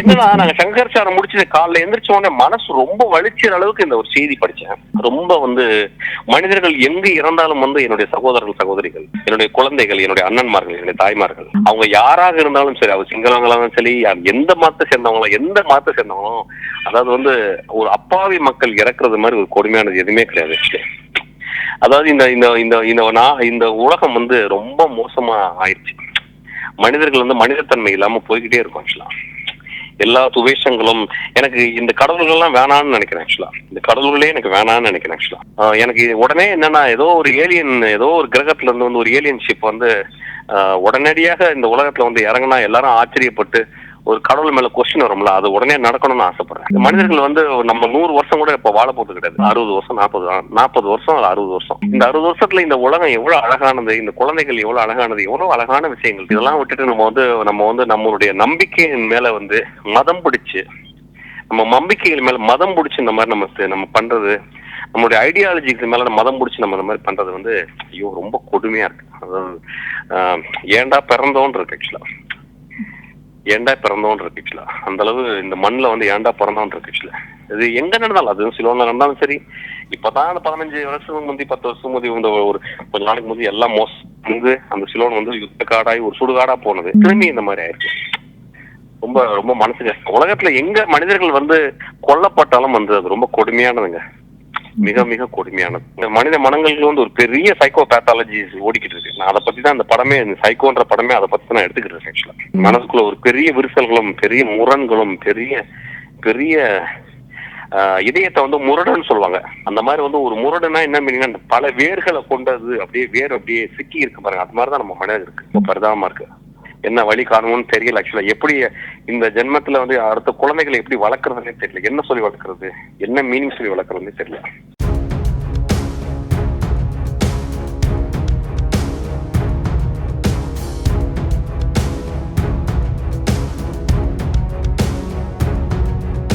என்னன்னா நாங்க சங்கராச்சாரம் முடிச்சு காலைல எந்திரிச்ச உடனே மனசு ரொம்ப வலிச்சிற அளவுக்கு இந்த ஒரு செய்தி படிச்சேன். ரொம்ப மனிதர்கள் எங்க இறந்தாலும் என்னுடைய சகோதரர்கள் சகோதரிகள், என்னுடைய குழந்தைகள், என்னுடைய அண்ணன்மார்கள், என்னுடைய தாய்மார்கள், அவங்க யாராக இருந்தாலும் சரி, அவங்க சிங்களவங்களாலும் சரி, எந்த மதத்தை சேர்ந்தவங்களும், அதாவது ஒரு அப்பாவி மக்கள் இறக்குறது மாதிரி ஒரு கொடுமையானது எதுவுமே கிடையாது. அதாவது இந்த இந்த இந்த இந்த உலகம் ரொம்ப மோசமா ஆயிடுச்சு. மனிதர்கள் மனிதத்தன்மை இல்லாம போய்கிட்டே இருக்கும். ஆக்சுவலா எல்லா துவேஷங்களும் எனக்கு இந்த கடவுள்கள்லாம் வேணான்னு நினைக்கிறேன். ஆக்சுவலா இந்த கடவுள்களே எனக்கு வேணான்னு நினைக்கிறேன். ஆக்சுவலா எனக்கு உடனே என்னன்னா, ஏதோ ஒரு கிரகத்துல இருந்து ஒரு ஏலியன் ஷிப் உடனடியாக இந்த உலகத்துல இறங்கினா எல்லாரும் ஆச்சரியப்பட்டு ஒரு கடவுள் மேல கொஸ்டின் வரும்ல, அது உடனே நடக்கணும்னு ஆசைப்படுறேன். மனிதர்கள் நம்ம 100 வருஷம் கூட இப்ப வாழ போறது கிடையாது. 60 வருஷம் 40 வருஷம் 60 வருஷம். இந்த 60 வருஷத்துல இந்த உலகம் எவ்வளவு அழகானது, இந்த குழந்தைகள் எவ்வளவு அழகானது, எவ்வளவு அழகான விஷயங்கள். இதெல்லாம் விட்டுட்டு நம்ம நம்மளுடைய நம்பிக்கையின் மேல மதம் பிடிச்சு, நம்ம நம்பிக்கைகள் மேல மதம் பிடிச்சு இந்த மாதிரி நம்ம பண்றது, நம்மளுடைய ஐடியாலஜிக்கு மேல மதம் பிடிச்சி நம்ம இந்த மாதிரி பண்றது ஐயோ ரொம்ப கொடுமையா இருக்கு. அதாவது ஏண்டா பிறந்தோன்னு இருக்கு. ஆக்சுவலா ஏண்டா பிறந்தோன்னு இருக்கு. ஆக்சுவலா அந்த அளவு இந்த மண்ணில் ஏண்டா பிறந்தோன்னு இருக்கு. ஆக்சுவலா இது எங்க நடந்தாலும், அது சிலோன்ல நடந்தாலும் சரி, இப்பதான் அந்த 15 வருஷம் முந்தி 10 வருஷம் முந்தி ஒரு கொஞ்ச நாளைக்கு முந்தி எல்லாம் அந்த சிலோன் யுத்த காடாய் ஒரு சுடுகாடா போனது திரும்பி இந்த மாதிரி ஆயிடுச்சு. ரொம்ப ரொம்ப மனசு கஷ்டம். உலகத்துல எங்க மனிதர்கள் கொல்லப்பட்டாலும் அது ரொம்ப கொடுமையானதுங்க. மிக மிக கொடுமையானது. இந்த மனித மனங்களுக்கு ஒரு பெரிய சைக்கோ பேத்தாலஜி ஓடிக்கிட்டு இருக்கு. நான் அதை பத்தி தான் அந்த படமே, சைக்கோன்ற படமே அதை பத்தி நான் எடுத்துக்கிட்டு இருக்கேன். ஆக்சுவலா மனசுக்குள்ள ஒரு பெரிய விரிசல்களும் பெரிய முரண்களும் பெரிய பெரிய இதயத்தை முரடுன்னு சொல்லுவாங்க. அந்த மாதிரி ஒரு முரடுனா என்ன மீனிங், பல வேர்களை கொண்டது அப்படியே சிக்கி இருக்கு பாருங்க. அது மாதிரிதான் நம்ம மனிதன் இருக்கு. ரொம்ப பரிதாபமா இருக்கு. என்ன வழி காரணம்னு தெரியல. ஆக்சுவலா எப்படி இந்த ஜென்மத்துல அடுத்த குழந்தைகளை எப்படி வளர்க்கறதுன்னே தெரியல. என்ன சொல்லி வளர்க்கறது, என்ன மீனிங் சொல்லி வளர்க்கறதுன்னே தெரியல.